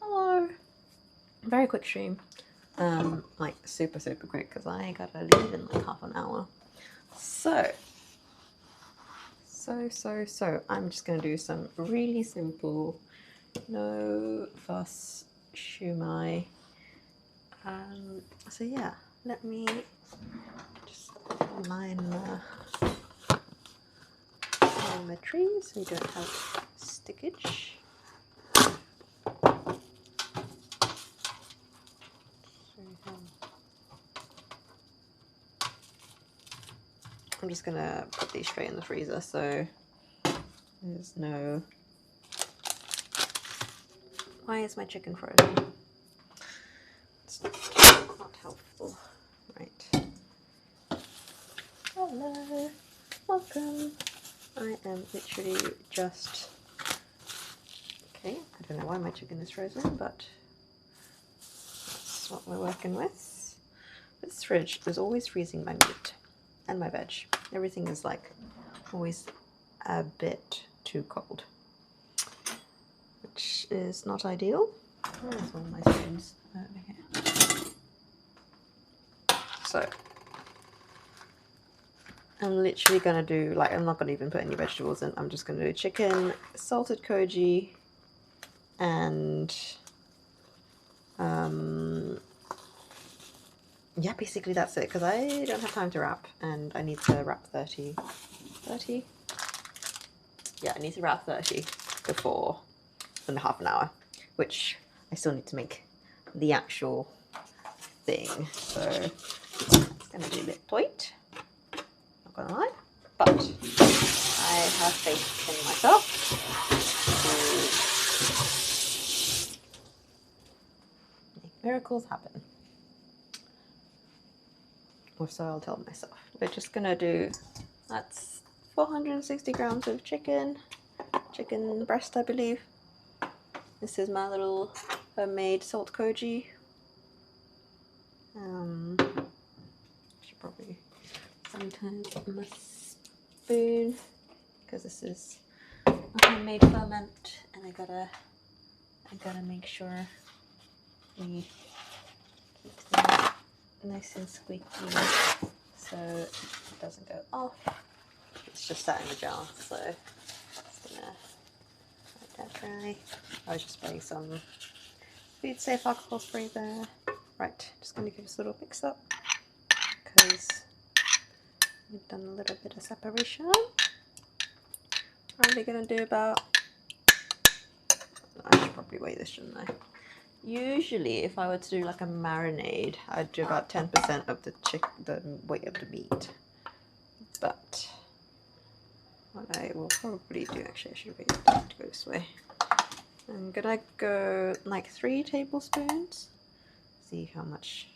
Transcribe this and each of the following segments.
Hello. Very quick stream. Like super quick because I gotta leave in like half an hour. So I'm just gonna do some really simple, no fuss siumai. So yeah, let me just line my tree so you don't have stickage. I'm just gonna put these straight in the freezer so there's no... Why is my chicken frozen? It's not helpful. Right. Hello. Welcome. I am literally just... Okay, I don't know why my chicken is frozen, but that's what we're working with. This fridge is always freezing my meat and my veg. Everything is like always a bit too cold, which is not ideal. Where's all my spoons? Over here. So I'm literally gonna do, like, I'm not gonna even put any vegetables in. I'm just gonna do chicken, salted koji, and yeah, basically that's it, because I don't have time to wrap, and I need to wrap 30. Yeah, I need to wrap 30 before in half an hour, which I still need to make the actual thing, so it's gonna be a bit tight, not gonna lie, but I have faith in myself to make miracles happen. Or so I'll tell myself. We're just gonna do, that's 460 grams of chicken breast, I believe. This is my little homemade salt koji. Should probably sometimes my spoon, because this is a homemade ferment, and I gotta make sure we keep things nice and squeaky so it doesn't go off. It's just sat in the jar, so just gonna let that dry. I was just spraying some food safe alcohol spray there. Right, just gonna give this a little mix up because we've done a little bit of separation. Probably gonna do about, I should probably weigh this, shouldn't I? Usually, if I were to do like a marinade, I'd do about 10% of the weight of the meat. But what I will probably do, actually, I should wait to go this way. I'm gonna go like 3 tablespoons. See how much.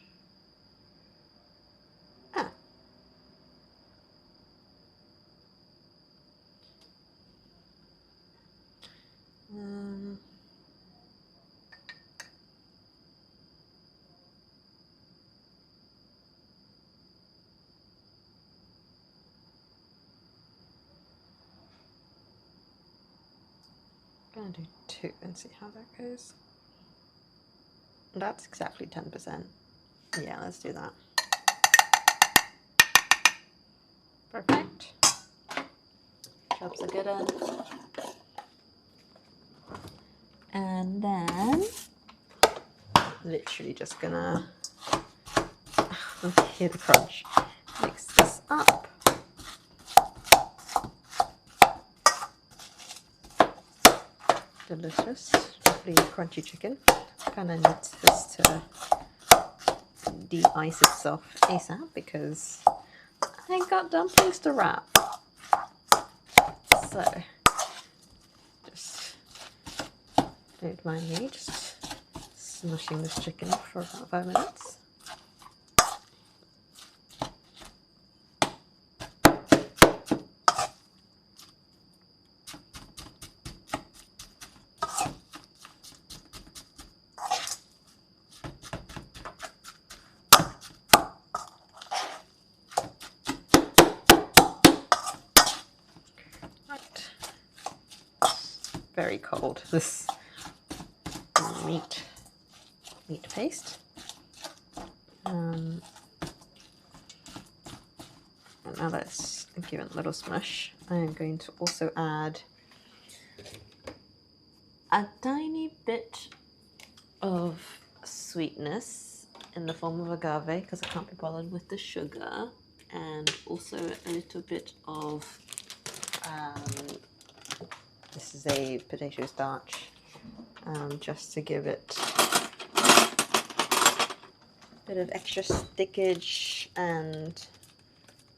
I'm gonna do 2 and see how that goes. That's exactly 10%. Yeah, let's do that. Perfect. Chops a good end. And then, literally just gonna, hear the crunch. Mix this up. Delicious, lovely crunchy chicken. Kind of needs this to de-ice itself ASAP because I ain't got dumplings to wrap. So just Don't mind me just smushing this chicken for about 5 minutes. Very cold, this meat paste. And now let's give it a little smush. I am going to also add a tiny bit of sweetness in the form of agave, because I can't be bothered with the sugar, and also a little bit of this is a potato starch, just to give it a bit of extra stickage and,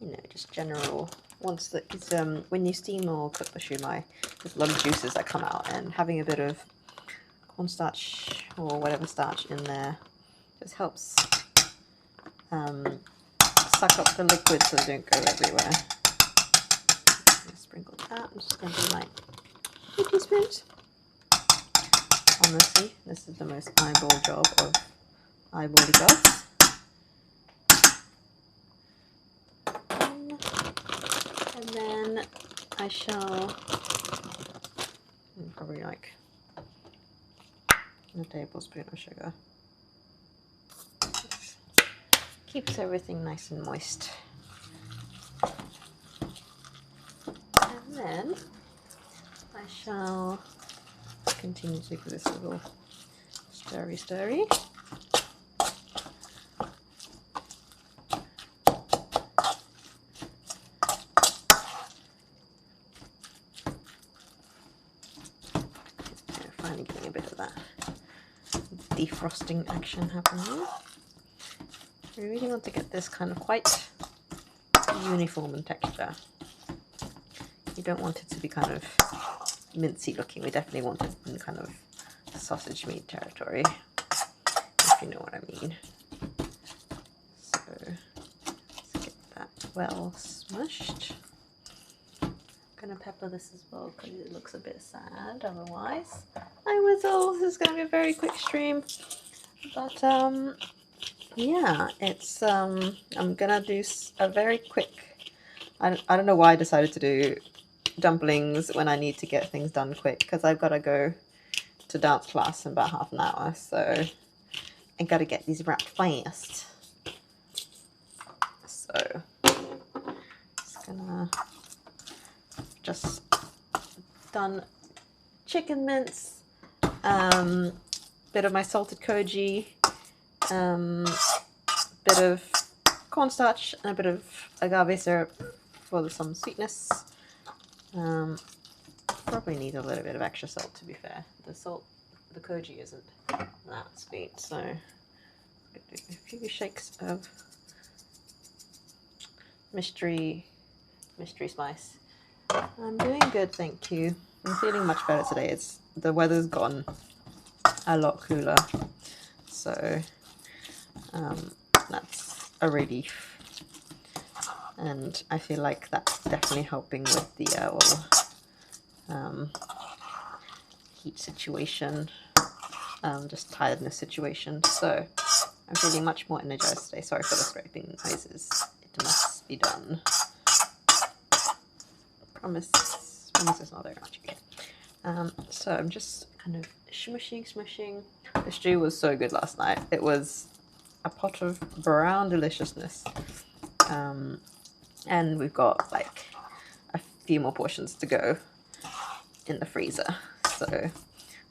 you know, just general. Once that is, when you steam or cook the siumai, there's a lot of juices that come out, and having a bit of cornstarch or whatever starch in there just helps suck up the liquid so they don't go everywhere. Sprinkle that. I'm just going to do like 2 teaspoons. Honestly, this is the most eyeball job of eyeball jobs. And then I shall probably like a tablespoon of sugar. Keeps everything nice and moist. And then I shall continue to give this a little stirry. Finally getting a bit of that defrosting action happening. We really want to get this kind of quite uniform in texture. You don't want it to be kind of mincy looking. We definitely want it in kind of sausage meat territory, if you know what I mean. So let's get that well smushed. I'm gonna pepper this as well because it looks a bit sad otherwise. Hi Whizzle, this is gonna be a very quick stream, but yeah, it's I'm gonna do a very quick. I don't know why I decided to do dumplings when I need to get things done quick, because I've got to go to dance class in about half an hour, so I got to get these wrapped fast. So just done chicken mince, bit of my salted koji, bit of cornstarch and a bit of agave syrup for some sweetness. Probably need a little bit of extra salt, to be fair. The koji isn't that sweet, so I'm gonna do a few shakes of mystery spice. I'm doing good, thank you. I'm feeling much better today. The weather's gone a lot cooler, so that's a relief. And I feel like that's definitely helping with the heat situation, just tiredness situation. So I'm feeling much more energized today. Sorry for the scraping noises. It must be done. Promise it's not very much again. So I'm just kind of smushing. The stew was so good last night. It was a pot of brown deliciousness. And we've got like a few more portions to go in the freezer, so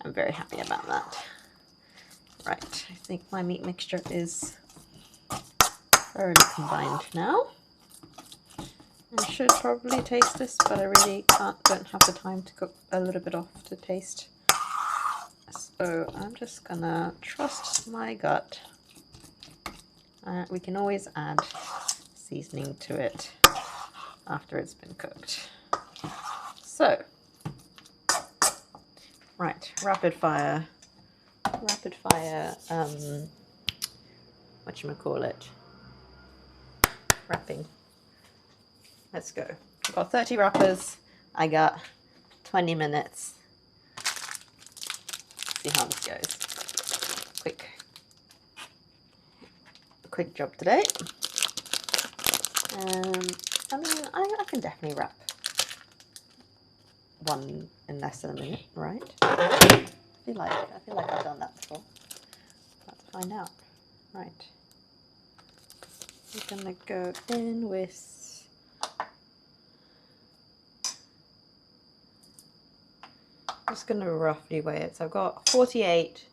I'm very happy about that. Right, I think my meat mixture is thoroughly combined now. I should probably taste this, but I really don't have the time to cook a little bit off to taste. So I'm just gonna trust my gut. We can always add seasoning to it after it's been cooked. So, right, rapid fire, whatchamacallit, wrapping. Let's go. I've got 30 wrappers. I got 20 minutes. See how this goes. Quick job today. I mean, I can definitely wrap one in less than a minute, right? I feel like I've done that before. Let's find out. Right. We're gonna go in with I'm just gonna roughly weigh it. So I've got 48,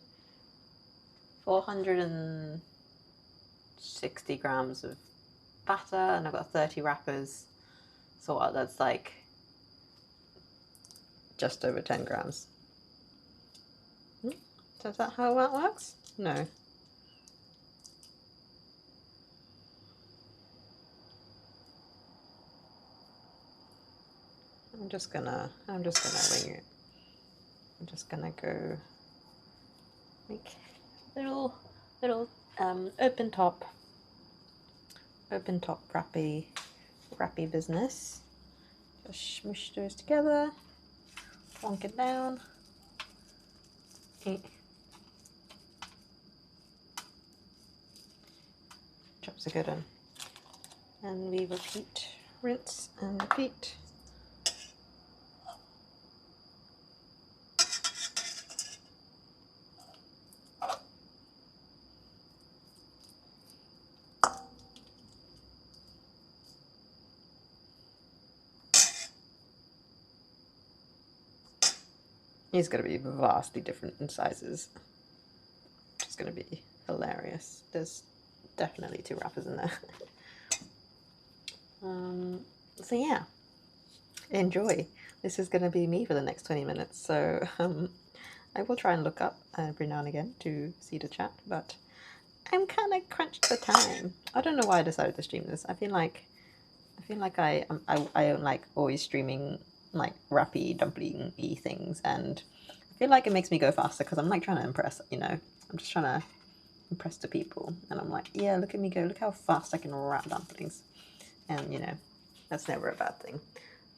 460 grams of batter, and I've got 30 wrappers. So what, that's like just over 10 grams. So is that how that works? No. I'm just gonna wing it. I'm just gonna go make little open top wrappy business. Just smush those together, plonk it down. Chops are good one. And we repeat, rinse and repeat. These are going to be vastly different in sizes. It's going to be hilarious. There's definitely 2 wrappers in there. So yeah, enjoy. This is going to be me for the next 20 minutes. So I will try and look up every now and again to see the chat, but I'm kind of crunched for time. I don't know why I decided to stream this. I feel like I don't like always streaming like rappy dumpling-y things, and I feel like it makes me go faster because I'm like trying to impress, you know. I'm just trying to impress the people, and I'm like, yeah, look at me go, look how fast I can wrap dumplings. And you know, that's never a bad thing.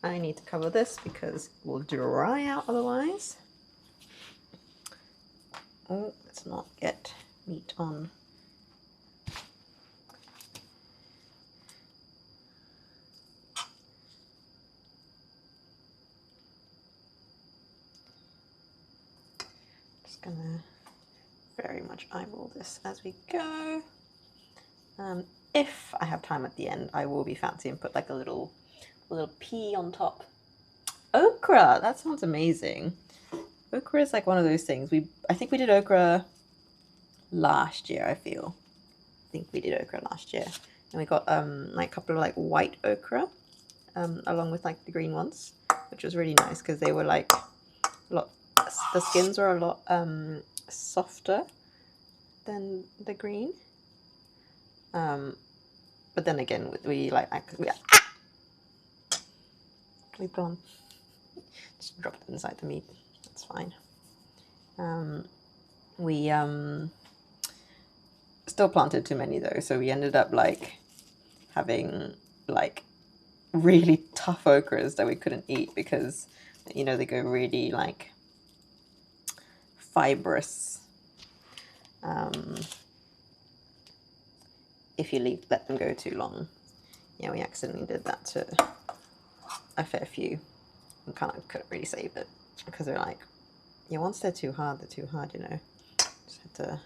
I need to cover this because it will dry out otherwise. Oh, let's not get meat on. Just gonna very much eyeball this as we go. If I have time at the end, I will be fancy and put like a little pea on top. Okra, that sounds amazing. Okra is like one of those things. I think we did okra last year. I think we did okra last year, and we got like a couple of like white okra, along with like the green ones, which was really nice because they were like a lot. The skins were a lot softer than the green. But then again, we gone just dropped it inside the meat. That's fine. We still planted too many though, so we ended up like having like really tough okras that we couldn't eat because, you know, they go really like fibrous if you let them go too long. Yeah, we accidentally did that to a fair few and kind of couldn't really save it because they're like, yeah, once they're too hard, you know. Just had to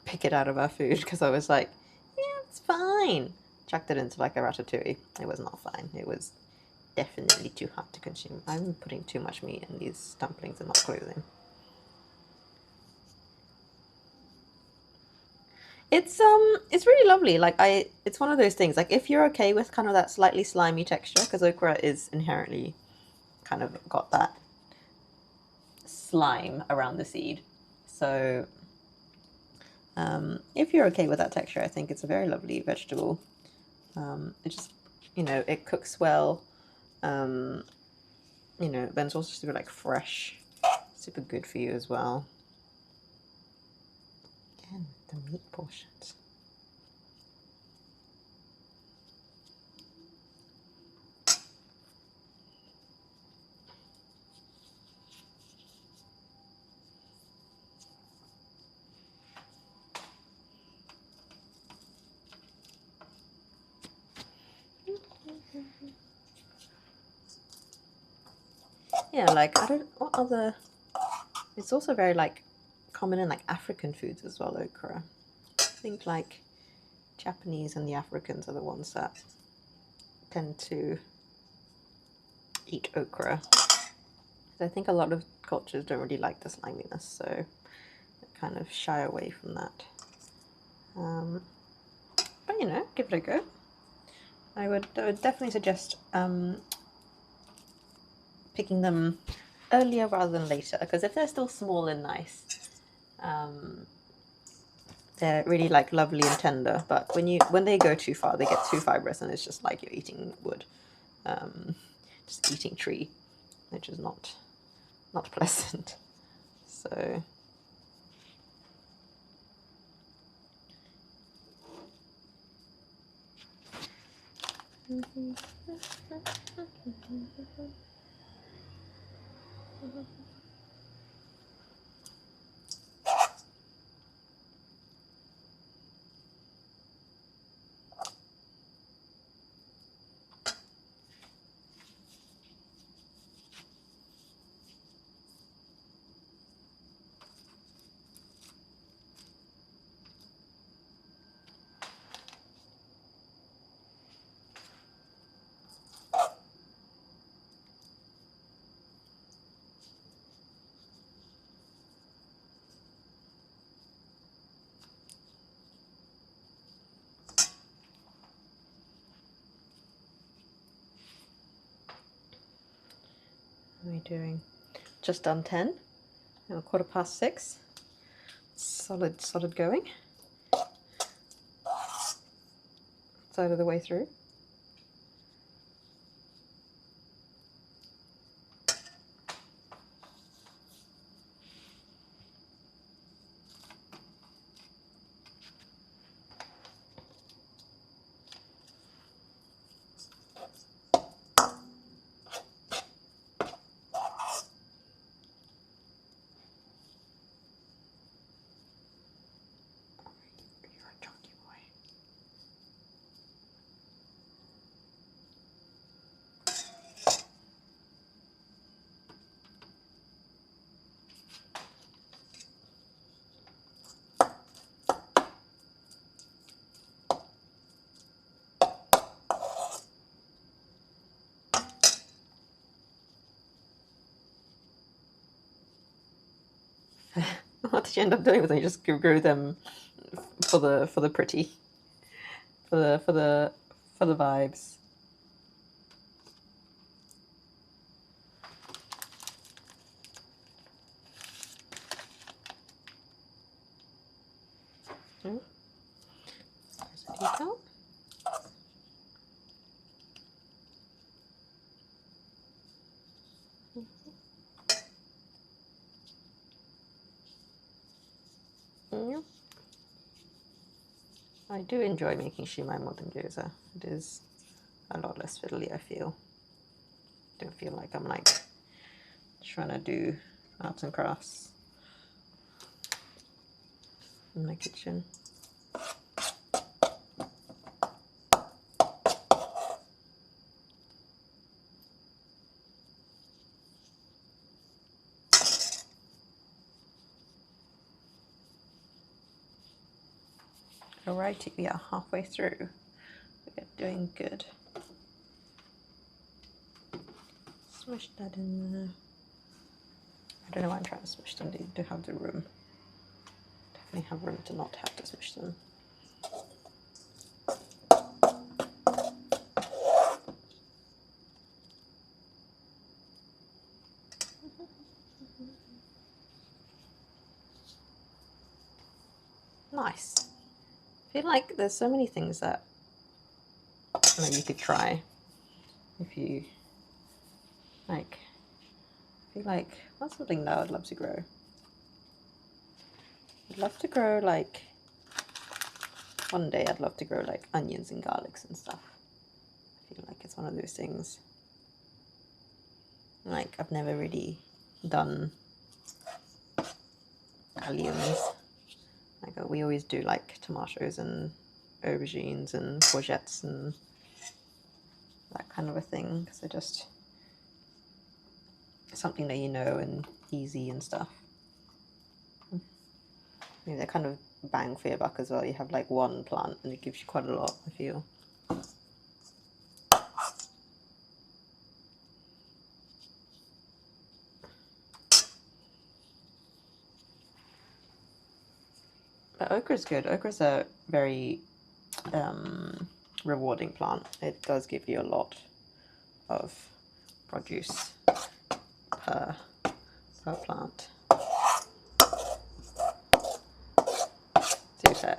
pick it out of our food because I was like, yeah, it's fine. Chucked it into like a ratatouille. It was not fine. It was definitely too hard to consume. I'm putting too much meat in these dumplings and not clothing. It's really lovely. Like it's one of those things. Like if you're okay with kind of that slightly slimy texture, because okra is inherently kind of got that slime around the seed. So if you're okay with that texture, I think it's a very lovely vegetable. It just, you know, it cooks well. You know, then it's also super like fresh. super good for you as well. Again, the meat portions. Yeah, like I don't, what other, it's also very like common in like African foods as well, okra. I think like Japanese and the Africans are the ones that tend to eat okra. I think a lot of cultures don't really like the sliminess, so they kind of shy away from that. But you know, give it a go. I would definitely suggest picking them earlier rather than later, because if they're still small and nice, they're really like lovely and tender. But when they go too far, they get too fibrous, and it's just like you're eating wood, just eating tree, which is not pleasant. So. What are we doing? Just done 10 and 6:15. Solid going. Side of the way through. What did you end up doing with them? You just grew them for the pretty, for the vibes. Oh, there's a detail. Yep. I do enjoy making siumai more than gyoza. It is a lot less fiddly, I feel. Don't feel like I'm like trying to do arts and crafts in my kitchen. Alrighty, we are halfway through. We're doing good. Smush that in there. I don't know why I'm trying to smush them. They do have the room. Definitely have room to not have to smush them. Nice. I feel like there's so many things that you could try if you like feel like what's something that I'd love to grow? I'd love to grow like one day I'd love to grow like onions and garlics and stuff. I feel like it's one of those things. Like I've never really done alliums. Like we always do like tomatoes and aubergines and courgettes and that kind of a thing, because they're just something that you know and easy and stuff. Maybe they're kind of bang for your buck as well. You have like one plant and it gives you quite a lot, I feel. But okra's good. Okra's a very rewarding plant. It does give you a lot of produce per plant. To be fair,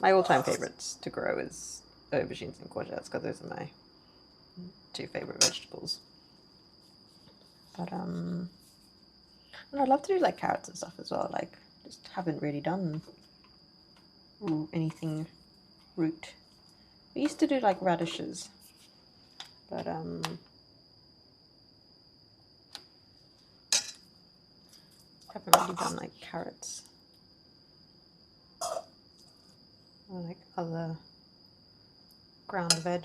my all-time favorites to grow is aubergines and courgettes, because those are my two favorite vegetables. But and I'd love to do like carrots and stuff as well. Like just haven't really done anything root. We used to do like radishes, but haven't really done like carrots or like other ground veg.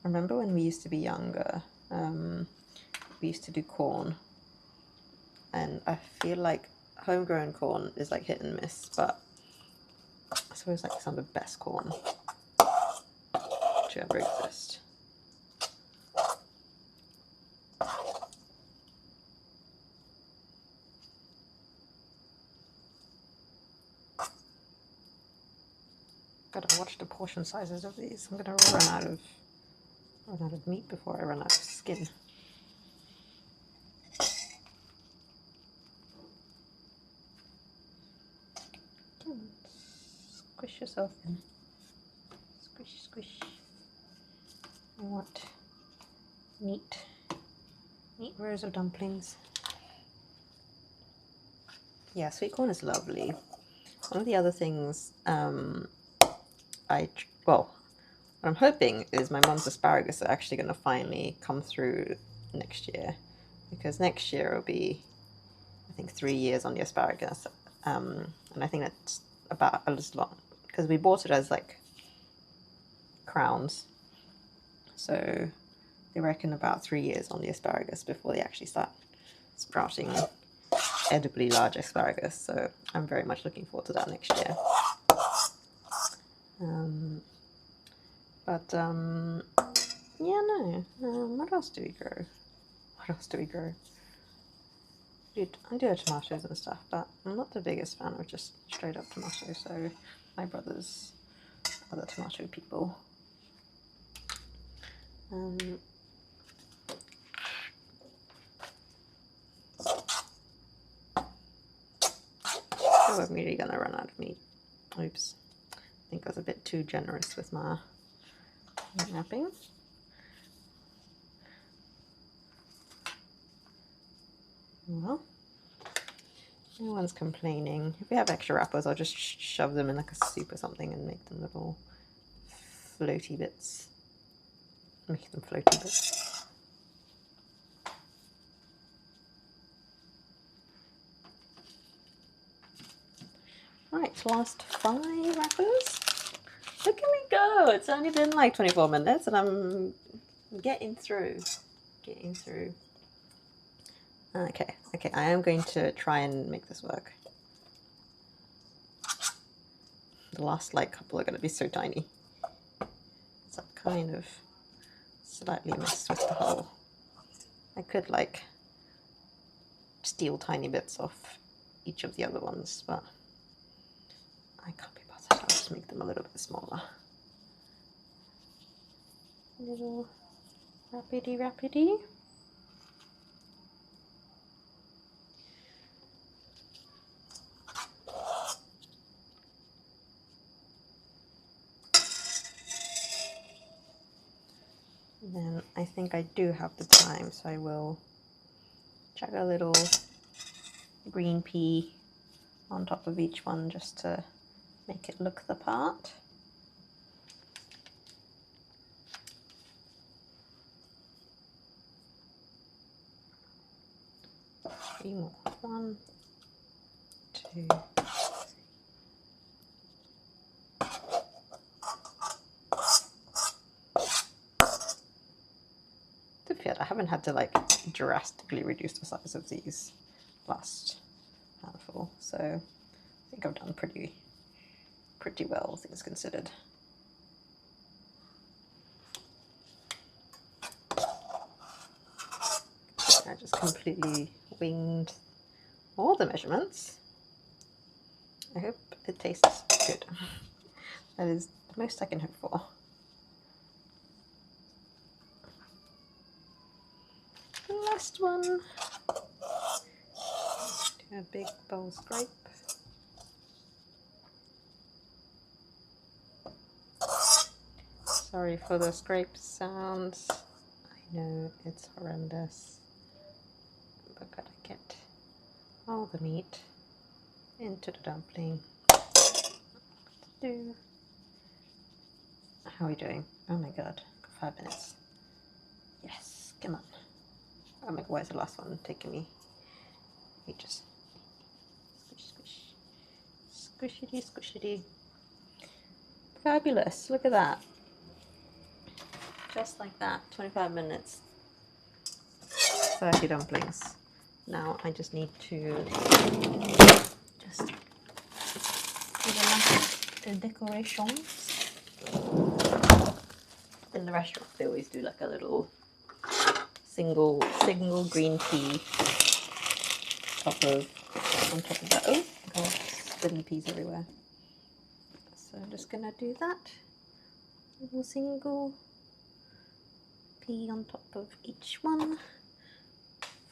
I remember when we used to be younger, we used to do corn, and I feel like homegrown corn is like hit and miss, but it's always like some of the best corn to ever exist. Gotta watch the portion sizes of these. I'm gonna run out of meat before I run out of skin. Squish yourself in. Squish, squish. I want neat rows of dumplings. Yeah, sweet corn is lovely. One of the other things what I'm hoping is my mum's asparagus are actually going to finally come through next year, because next year will be, I think, 3 years on the asparagus, and I think that's about as long, because we bought it as like crowns, so they reckon about 3 years on the asparagus before they actually start sprouting edibly large asparagus. So I'm very much looking forward to that next year. Yeah, no. What else do we grow? I do have tomatoes and stuff, but I'm not the biggest fan of just straight up tomatoes, so my brothers are the tomato people. Oh, I'm really gonna run out of meat. Oops. I think I was a bit too generous with my wrapping. Well, no one's complaining. If we have extra wrappers, I'll just shove them in like a soup or something and make them little floaty bits. Make them floaty bits. Right, last 5 wrappers. Look at me go! It's only been like 24 minutes and I'm getting through. Okay, I am going to try and make this work. The last like couple are going to be so tiny. So I kind of slightly messed with the whole. I could like steal tiny bits off each of the other ones, but I can't be bothered. I'll just make them a little bit smaller. Little rapidy. And then I think I do have the time, so I will chuck a little green pea on top of each one just to make it look the part. Three more. 1, 2. To be fair, I haven't had to like drastically reduce the size of these last handful, so I think I've done pretty well, things considered. I just completely winged all the measurements. I hope it tastes good. That is the most I can hope for. The last one. Do a big bowl scrape. Sorry for the scrape sounds. I know it's horrendous. But gotta get all the meat into the dumpling. How are we doing? Oh my god, 5 minutes. Yes, come on. Oh my god, why is the last one taking me ages? Squish, squish. Squishity, squishity. Fabulous, look at that. Just like that, 25 minutes. 30 dumplings. Now I just need to just do the decorations. In the restaurant they always do like a little single green pea on top of that. Oh god, spilling peas everywhere. So I'm just gonna do that. Little single pea on top of each one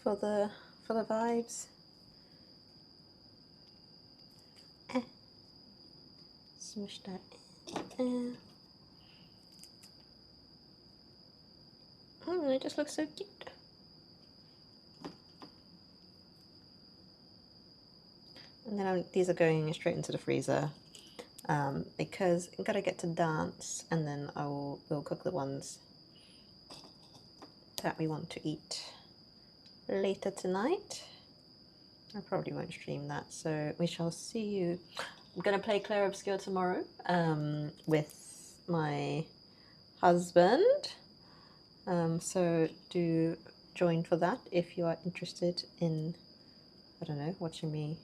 for the vibes. Smush that in. Oh, it just looks so cute. And then these are going straight into the freezer because I've got to get to dance, and then we'll cook the ones that we want to eat later tonight. I probably won't stream that, so we shall see you. I'm going to play Claire Obscure tomorrow with my husband. So do join for that if you are interested in, I don't know, watching me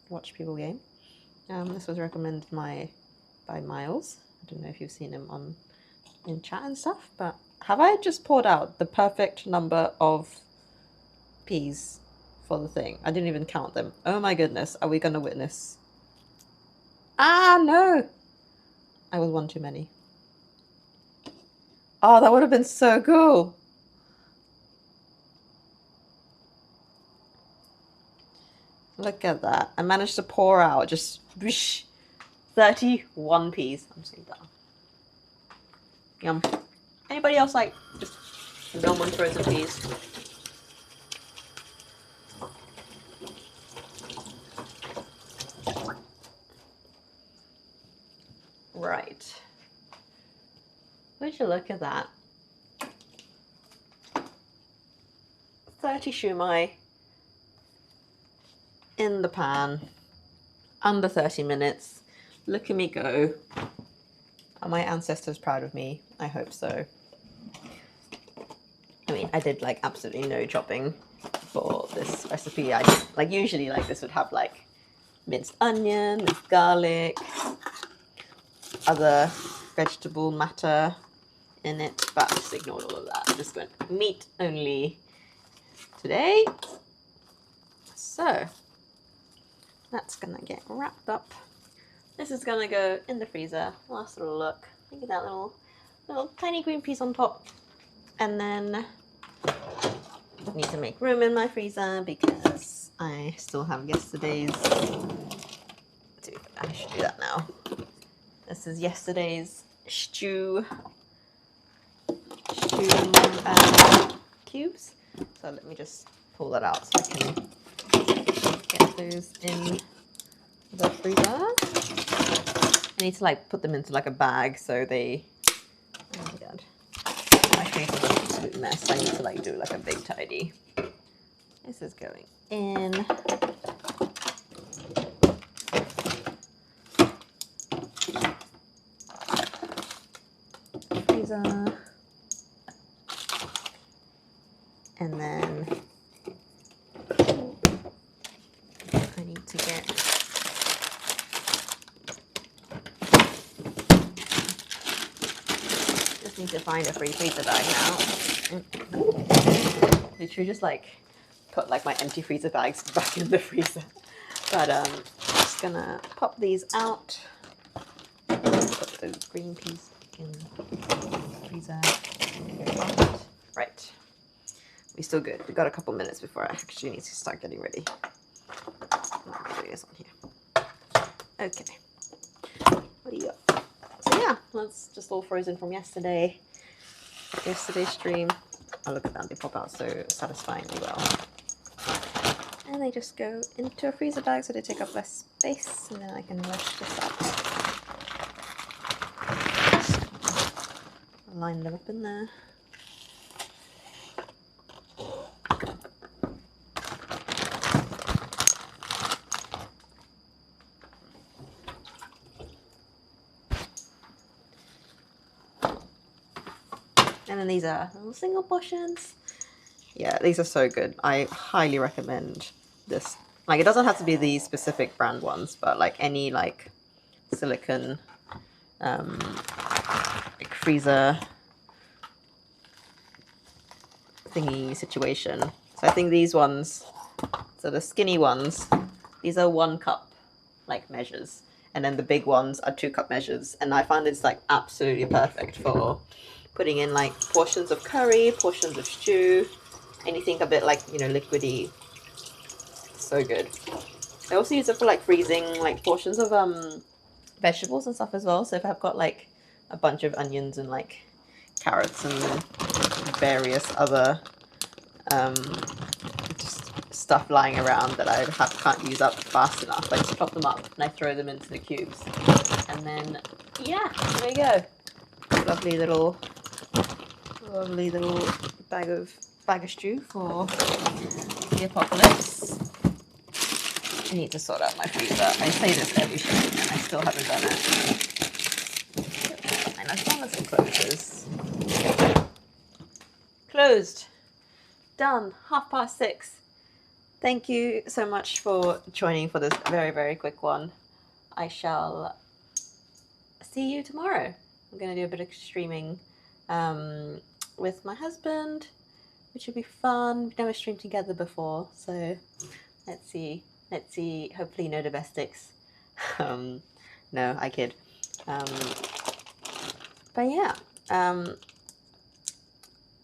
watch people game. This was recommended by Miles. I don't know if you've seen him in chat and stuff, but have I just poured out the perfect number of peas for the thing? I didn't even count them. Oh my goodness, are we going to witness? Ah, no! I was one too many. Oh, that would have been so cool. Look at that. I managed to pour out just whoosh, 31 peas. I'm just going to Yum. Anybody else like just normal frozen peas? Right. Would you look at that? 30 siumai in the pan, under 30 minutes. Look at me go. Are my ancestors proud of me? I hope so. I mean, I did like absolutely no chopping for this recipe. I just, like, usually like this would have like minced onion, minced garlic, other vegetable matter in it, but I just ignored all of that. I just went meat only today. So that's gonna get wrapped up. This is gonna go in the freezer. Last little look. Look at that little tiny green piece on top. And then I need to make room in my freezer because I still have yesterday's. I should do that now. This is yesterday's stew cubes. So let me just pull that out so I can get those in the freezer. I need to like put them into like a bag so they, oh my god, my freezer is an absolute mess. I need to like do like a big tidy. This is going in. Freezer. And then I need to get need to find a free freezer bag now. Literally just like put like my empty freezer bags back in the freezer. But I'm just gonna pop these out. Put those green peas in the freezer. Right. We're still good. We've got a couple minutes before I actually need to start getting ready. I'm doing this on here. Okay. What do you got? So yeah, that's just all frozen from yesterday's stream. Oh, look at that, they pop out so satisfyingly well. And they just go into a freezer bag so they take up less space, and then I can rush this up. Line them up in there. And then these are little single portions. Yeah, these are so good. I highly recommend this. Like, it doesn't have to be these specific brand ones, but like any like silicone like freezer thingy situation. So I think these ones, so the skinny ones, these are 1 cup like measures, and then the big ones are 2 cup measures. And I find it's like absolutely perfect for putting in like portions of curry, portions of stew, anything a bit like, you know, liquidy. So good. I also use it for like freezing like portions of vegetables and stuff as well. So if I've got like a bunch of onions and like carrots and various other just stuff lying around that I can't use up fast enough, I just chop them up and I throw them into the cubes. And then yeah, there you go. Lovely little bag of stew for the apocalypse. I need to sort out my freezer. I say this every show and I still haven't done it. And as long as it closes. Closed. Done. 6:30. Thank you so much for joining for this very, very quick one. I shall see you tomorrow. I'm going to do a bit of streaming with my husband, which will be fun. We've never streamed together before, so let's see. Hopefully no domestics. No, I kid. But yeah,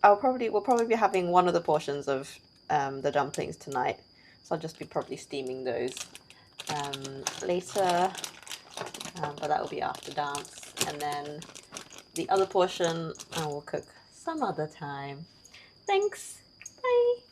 we'll probably be having one of the portions of the dumplings tonight, so I'll just be probably steaming those later. But that will be after dance, and then the other portion I will cook some other time. Thanks. Bye.